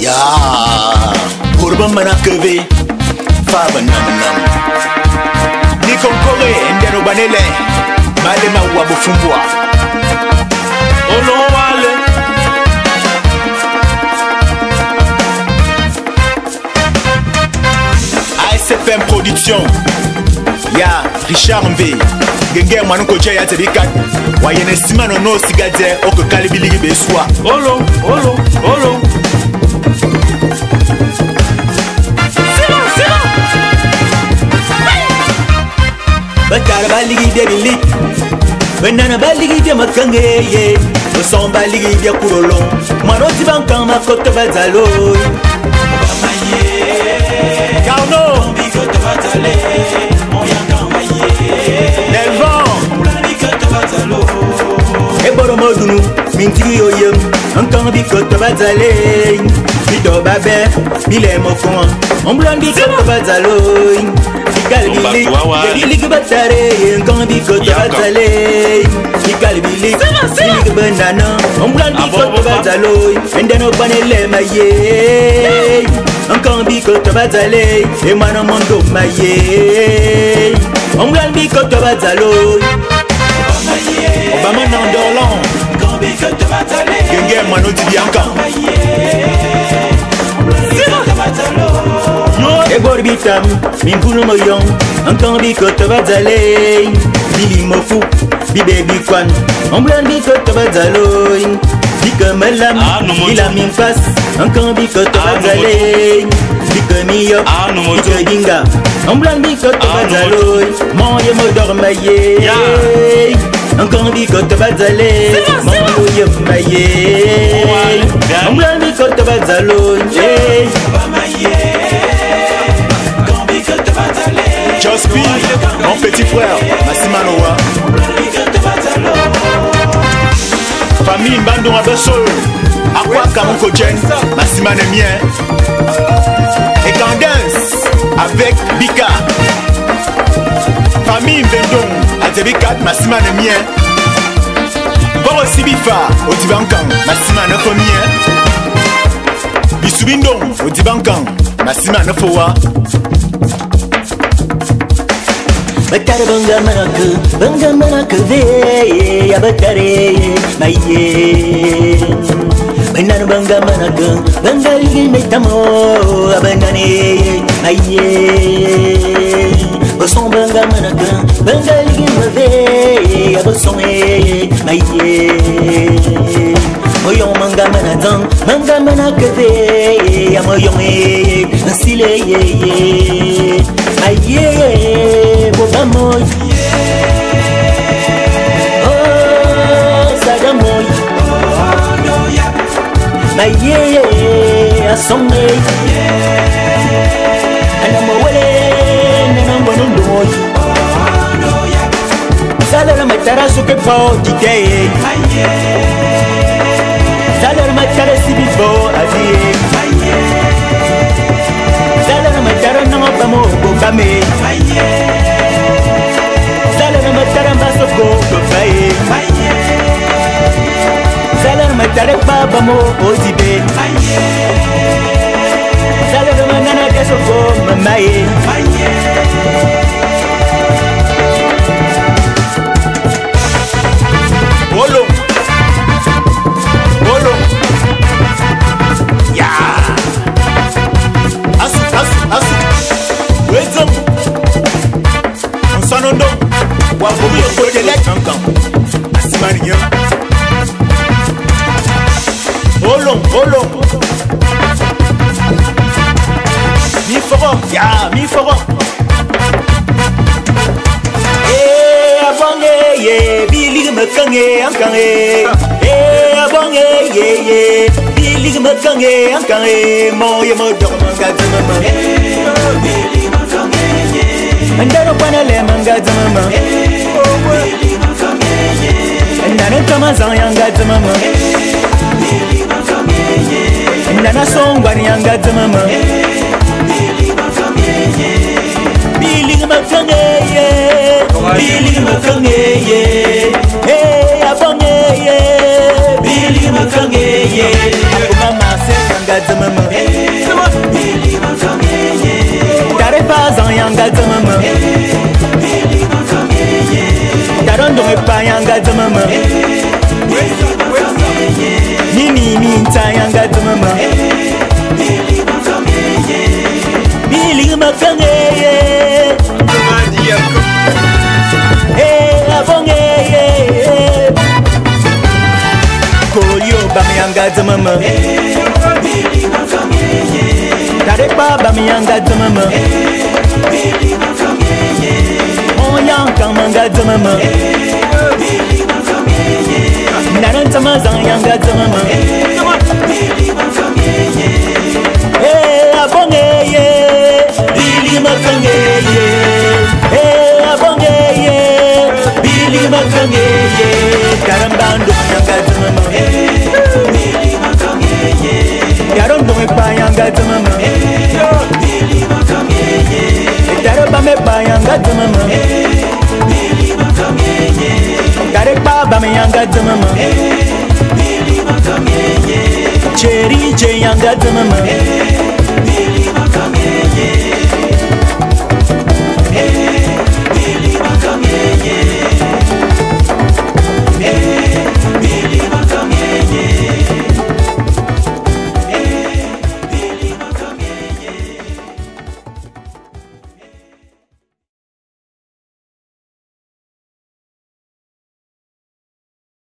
Ya, kurban mana keve, faba nam. Nick Nkogue, ndero banele, bale ma wabu fumbwa. Olo wale. ASFM production. Ya, Richard Mve. Genge manu koje ya tebikat. Wayene simano no sigade oko kalibili beswa. Olo. Bakara baligi de bilik. Benana baligi de makange ye. Oson baligi de kurolo. Mano tibankan makoto bazalo. Carno. Bikoto bazale. Modunu, mintiri oyem, encore bicote bazale, bido babe, bile mofon, on blanc bicote bazalo, bigalbili, bilig batare, encore bicote bazale, bigalbili, bilig banana, on blanc bicote bazalo, and then open le maye, encore bicote bazale, et mano mondo maye, on blanc bicote bazalo. Obama n'endorlant. Genge mano dibianka. E borbitam, minkulu moyon, encore bicote bazale. Bili mofu, bibe bikwan, on blanc bicote bazalo. Bika malam, il a mis face, encore bicote bazale. Bika miyo, bika dinga, on blanc bicote bazalo. Mon ye mo dormaye. Encore bicote bazale, mon ye maye. On blanc bicote bazalo. Jospi, mon petit frère, Massimanoa. Famille Mbando Abasso, Aqua Kamonko Jen, Massimane mien. Ekang avec Bika. Famille Vendon, Atebikat, Massimane mien. Bon aussi Bifa, Odibankan, Massimane mien. Bisubindon, Odibankan, Massimane Fowa. Bakar banga manaka ve ya bakare maye benar banga manaka banga ligi metamo abanane maye boson banga manaka banga ligi mave ya boson maye moyon manga manaka ve ya moyon nsile maye Bobamoy, oh Sagamoy, maye asomne, anamawale nanambonoy, salara matara suke po dike, salara matara sibibo adie, salara matara namabamo bokame. Salar matare baba mo ozibe salar manana kesoko mamaye Bolo ya asu wezom Sanondo wa bobi o de lek kankan asimariya Olong mi foro abonge ye bilig makange ankange abonge ye bilig makange ankange moye modormanga dama bilig makange Andaro panale manga mama. Andana kama zanyanga mama. Andana songwani yanga mama. Biling makangeye, biling makangeye. Hey abangeye, biling makangeye. Mama se yanga mama. Darondo me payanga de mama. Mimi tayanga de mama. Billy Makange. Eh, abonge. Kolio bamyanga de mama. Tarepa bamyanga de mama. Yang manga de mama. Naran tamazan yanga de mama. Eh, abonge ye. Billy Makange ye. Eh, abonge ye. Billy Makange ye. Karambando yanga de mama. Billy Makange ye. Yarondo me pa yanga de mama. Billy Makange ye. Taroba me pa yanga de mama. Karepa me yanga de mama. Cherry J yanga de mama.